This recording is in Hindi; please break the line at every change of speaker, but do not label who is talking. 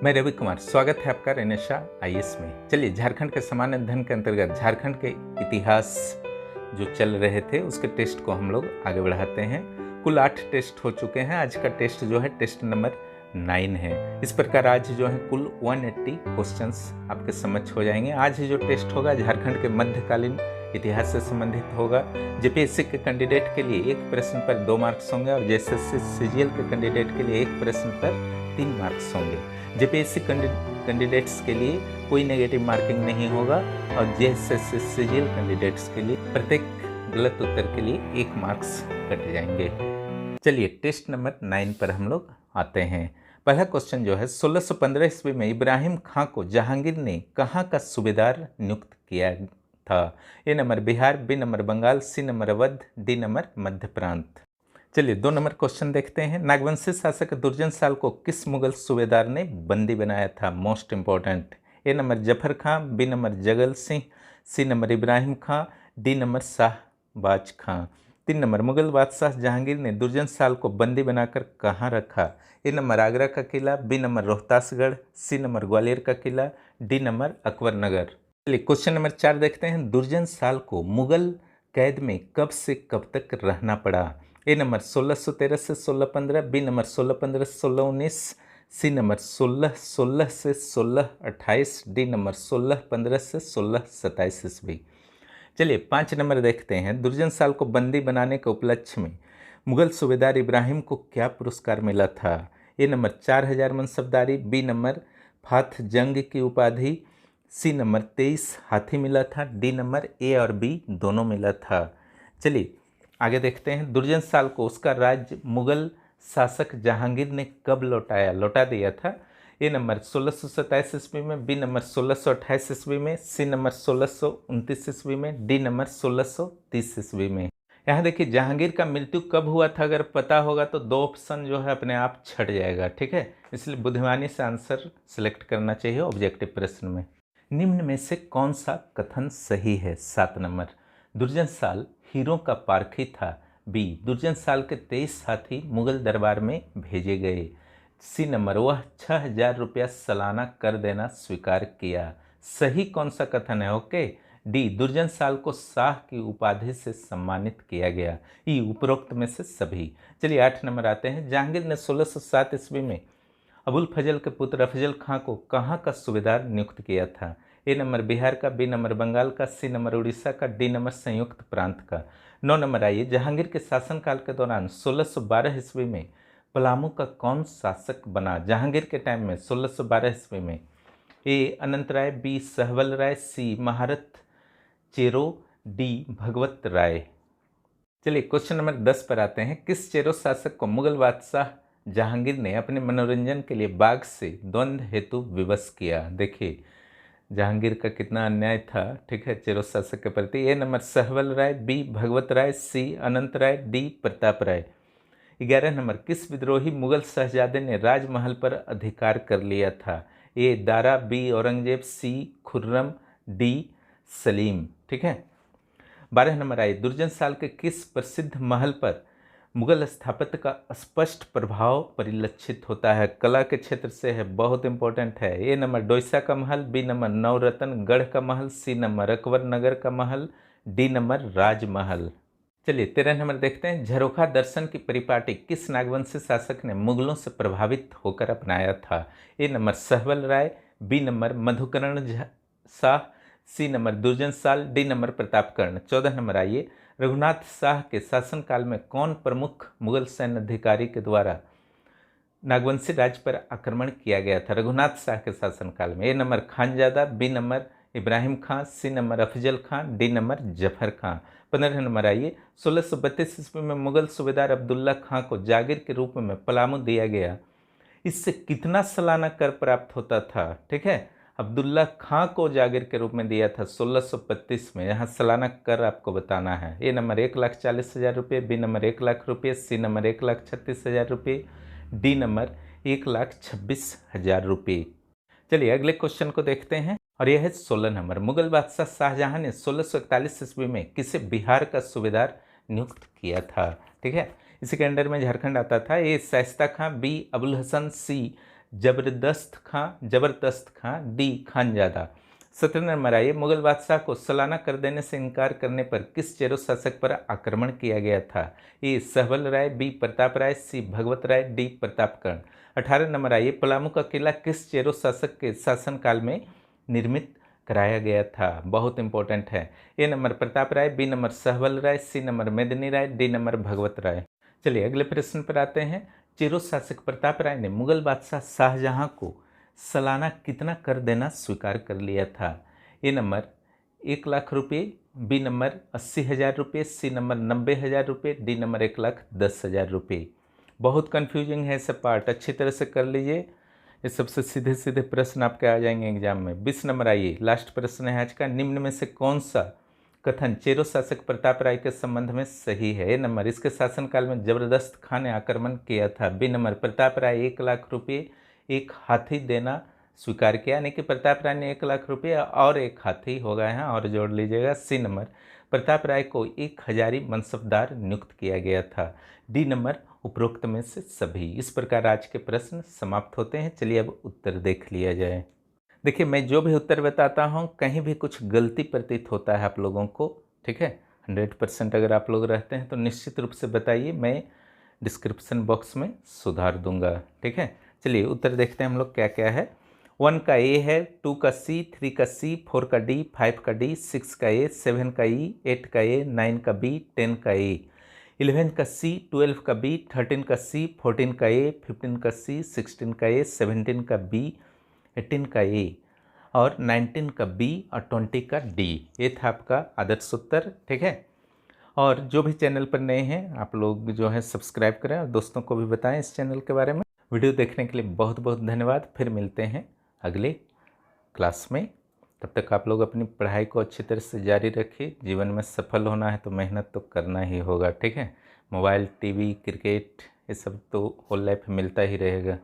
मैं रवि कुमार, स्वागत है आपका रेनेशा आईएएस में। चलिए, झारखंड के सामान्य अध्ययन के अंतर्गत झारखंड के इतिहास जो चल रहे थे उसके टेस्ट को हम लोग आगे बढ़ाते हैं। कुल 8 टेस्ट हो चुके हैं। आज का टेस्ट जो है टेस्ट नंबर 9 है। इस प्रकार आज जो है कुल 180 क्वेश्चंस आपके समक्ष हो जाएंगे। आज जो टेस्ट होगा झारखंड के मध्यकालीन इतिहास से संबंधित होगा। जेपीएससी के कैंडिडेट के लिए एक प्रश्न पर 2 मार्क्स होंगे और जेएसएससी सीजीएल के कैंडिडेट के लिए एक प्रश्न पर 3 मार्क्स होंगे। जेपीएससी कैंडिडेट्स के लिए कोई नेगेटिव मार्किंग नहीं होगा और जेएसएससी सीजीएल कैंडिडेट्स के लिए प्रत्येक गलत उत्तर के लिए 1 मार्क्स कट जाएंगे। चलिए, टेस्ट नंबर 9 पर हम लोग आते हैं। पहला क्वेश्चन जो है 1615 ईस्वी में इब्राहिम खां को जहांगीर ने कहाँ का सूबेदार नियुक्त किया था? A number Bihar, B number Bengal, C number Awadh, D number Madhya Prant. चलिए 2 नंबर क्वेश्चन देखते हैं। नागवंशी शासक दुर्जन साल को किस मुगल सूबेदार ने बंदी बनाया था? Most important. A number Zafar Khan, B number Jagal Singh, C number Ibrahim Khan, D number Shahbaz Khan. 3 number Mughal बादशाह जहांगीर ने दुर्जन साल को बंदी बनाकर कहाँ रखा? ए नंबर आगरा का किला, B number Rohtasgarh, C number Gwalior का किला, डी नंबर अकबर नगर। चलिए क्वेश्चन नंबर 4 देखते हैं। दुर्जन साल को मुगल कैद में कब से कब तक रहना पड़ा? ए नंबर 1613 से 1615, बी नंबर 1615 से 1619, सी नंबर 1616 से 1628, डी नंबर 1615 से 1627 ईस्वी। चलिए 5 नंबर देखते हैं। दुर्जन साल को बंदी बनाने के उपलक्ष्य में मुगल सूबेदार इब्राहिम को क्या पुरस्कार मिला था? ए नंबर 4000 मनसबदारी, बी नंबर फाथ जंग की उपाधि, सी नंबर 23 हाथी मिला था, डी नंबर ए और बी दोनों मिला था। चलिए आगे देखते हैं। दुर्जन साल को उसका राज्य मुगल शासक जहांगीर ने कब लौटा दिया था? ए नंबर 1627 ईस्वी में, बी नंबर 1628 ईस्वी में, सी नंबर 1629 ईस्वी में, डी नंबर 1630 ईस्वी में। यहाँ देखिए जहांगीर का मृत्यु कब हुआ था, अगर पता होगा तो 2 ऑप्शन जो है अपने आप छट जाएगा, ठीक है। इसलिए बुद्धिमानी से आंसर सिलेक्ट करना चाहिए ऑब्जेक्टिव प्रश्न में। निम्न में से कौन सा कथन सही है? 7 नंबर दुर्जन साल हीरों का पारखी था, बी दुर्जन साल के 23 हाथी मुगल दरबार में भेजे गए, सी नंबर वह 6000 रुपया सालाना कर देना स्वीकार किया। सही कौन सा कथन है? ओके, डी दुर्जन साल को शाह की उपाधि से सम्मानित किया गया। ई उपरोक्त में से सभी। चलिए 8 नंबर आते हैं। जहांगीर ने 1607 ईस्वी में अबुल फजल के पुत्र अफजल खां को कहाँ का सूबेदार नियुक्त किया था? ए नंबर बिहार का, बी नंबर बंगाल का, सी नंबर उड़ीसा का, डी नंबर संयुक्त प्रांत का। 9 नंबर आइए। जहांगीर के शासनकाल के दौरान 1612 ईस्वी में पलामू का कौन शासक बना? जहांगीर के टाइम में 1612 ईस्वी में ए अनंत राय, बी सहवल राय, सी महारत चेरो, डी भगवत राय। चलिए क्वेश्चन नंबर 10 पर आते हैं। किस चेरो शासक को मुगल बादशाह जहांगीर ने अपने मनोरंजन के लिए बाघ से द्वंद्व हेतु विवश किया? देखिए जहांगीर का कितना अन्याय था, ठीक है, चेरो शासक के प्रति। ए नंबर सहवल राय, बी भगवत राय, सी अनंत राय, डी प्रताप राय। 11 नंबर किस विद्रोही मुगल शहजादे ने राजमहल पर अधिकार कर लिया था? ए दारा, बी औरंगजेब, सी खुर्रम, डी सलीम, ठीक है। 12 नंबर आए। दुर्जन साल के किस प्रसिद्ध महल पर मुगल स्थापत्य का स्पष्ट प्रभाव परिलक्षित होता है? कला के क्षेत्र से है, बहुत इंपॉर्टेंट है। ए नंबर डोईसा का महल, बी नंबर नवरत्न गढ़ का महल, सी नंबर अकबर नगर का महल, डी नंबर राजमहल। चलिए 13 नंबर देखते हैं। झरोखा दर्शन की परिपाटी किस नागवंशी शासक ने मुगलों से प्रभावित होकर अपनाया था? A number Sahwal Rai, B number Madhukaran Shah, C number Durjan Sal, D number प्रतापकर्ण। 14 number आइए। रघुनाथ शाह के शासनकाल में कौन प्रमुख मुगल सैन्य अधिकारी के द्वारा नागवंशी राज्य पर आक्रमण किया गया था रघुनाथ शाह के शासनकाल में? A number Khanzada, B number Ibrahim Khan, C number Afzal Khan, D number Zafar Khan. 15 number आइए। 1632 ईस्वी में मुगल सूबेदार अब्दुल्ला खां को जागीर के रूप में पलामू दिया गया। इससे कितना सालाना कर प्राप्त होता था? ठीक है, अब्दुल्ला खां को जागीर के रूप में दिया था 1632 में। यहाँ सालाना कर आपको बताना है। ए नंबर 1,40,000 रुपये, बी नंबर 1 लाख रुपये, सी नंबर 1,36,000 रुपये, डी नंबर 1,26,000 रुपये। चलिए अगले क्वेश्चन को देखते हैं और यह है 16 नंबर। मुगल बादशाह शाहजहां ने 1641 ईस्वी में किसे बिहार का सूबेदार नियुक्त किया था? ठीक है, इसी के अंडर में झारखंड आता था। ए शाइस्ता खां, बी अबुल हसन, सी जबरदस्त खां, डी खानजादा। 17 नंबर आइए, मुगल बादशाह को सालाना कर देने से इनकार करने पर किस चेरो शासक पर आक्रमण किया गया था? ए सहबल राय, बी प्रताप राय, सी भगवत राय, डी प्रतापकर्ण। 18 नंबर आइए, पलामू का किला किस चेरो शासक के शासनकाल में निर्मित कराया गया था? बहुत इंपॉर्टेंट है। ए नंबर प्रताप राय, बी नंबर सहबल राय, सी नंबर मेदिनी राय, डी नंबर भगवत राय। चलिए अगले प्रश्न पर आते हैं। चेरो शासक प्रताप राय ने मुगल बादशाह शाहजहां को सालाना कितना कर देना स्वीकार कर लिया था? ए नंबर 1,00,000 रुपये, बी नंबर 80,000 रुपये, सी नंबर 90,000 रुपये, डी नंबर 1,10,000 रुपये। बहुत कन्फ्यूजिंग है सब पार्ट, अच्छी तरह से कर लीजिए, ये सबसे सीधे सीधे प्रश्न आपके आ जाएंगे एग्जाम में। 20 नंबर आइए, लास्ट प्रश्न है आज का। निम्न में से कौन सा कथन चेरो शासक प्रताप राय के संबंध में सही है? ए नंबर, इसके शासनकाल में जबरदस्त खां ने आक्रमण किया था। बी नंबर, प्रताप राय 1,00,000 रुपये एक हाथी देना स्वीकार किया, यानी कि प्रताप राय ने 1,00,000 रुपये और एक हाथी हो गए हैं और जोड़ लीजिएगा। सी नंबर, प्रताप राय को 1 हजारी मनसबदार नियुक्त किया गया था। डी नंबर, उपरोक्त में से सभी। इस प्रकार आज के प्रश्न समाप्त होते हैं। चलिए अब उत्तर देख लिया जाए। देखिए, मैं जो भी उत्तर बताता हूँ कहीं भी कुछ गलती प्रतीत होता है आप लोगों को, ठीक है, 100% अगर आप लोग रहते हैं तो निश्चित रूप से बताइए, मैं डिस्क्रिप्शन बॉक्स में सुधार दूंगा, ठीक है। चलिए उत्तर देखते हैं हम लोग क्या क्या है। 1 का ए है, 2 का सी, 3 का सी, 4 का डी, 5 का डी, 6 का ए, 7 का ई, 8 का ए, 9 का बी, 10 का ए, 11 का सी, 12 का बी, 13 का सी, 14 का ए, 15 का सी, 16 का ए, 17 का बी, 18 का ए और 19 का बी और 20 का डी। ये था आपका आदर्श उत्तर, ठीक है। और जो भी चैनल पर नए हैं आप लोग जो है सब्सक्राइब करें और दोस्तों को भी बताएं इस चैनल के बारे में। वीडियो देखने के लिए बहुत बहुत धन्यवाद। फिर मिलते हैं अगले क्लास में। तब तक आप लोग अपनी पढ़ाई को अच्छी तरह से जारी रखिए। जीवन में सफल होना है तो मेहनत तो करना ही होगा, ठीक है। मोबाइल, टीवी, क्रिकेट ये सब तो होल लाइफ मिलता ही रहेगा।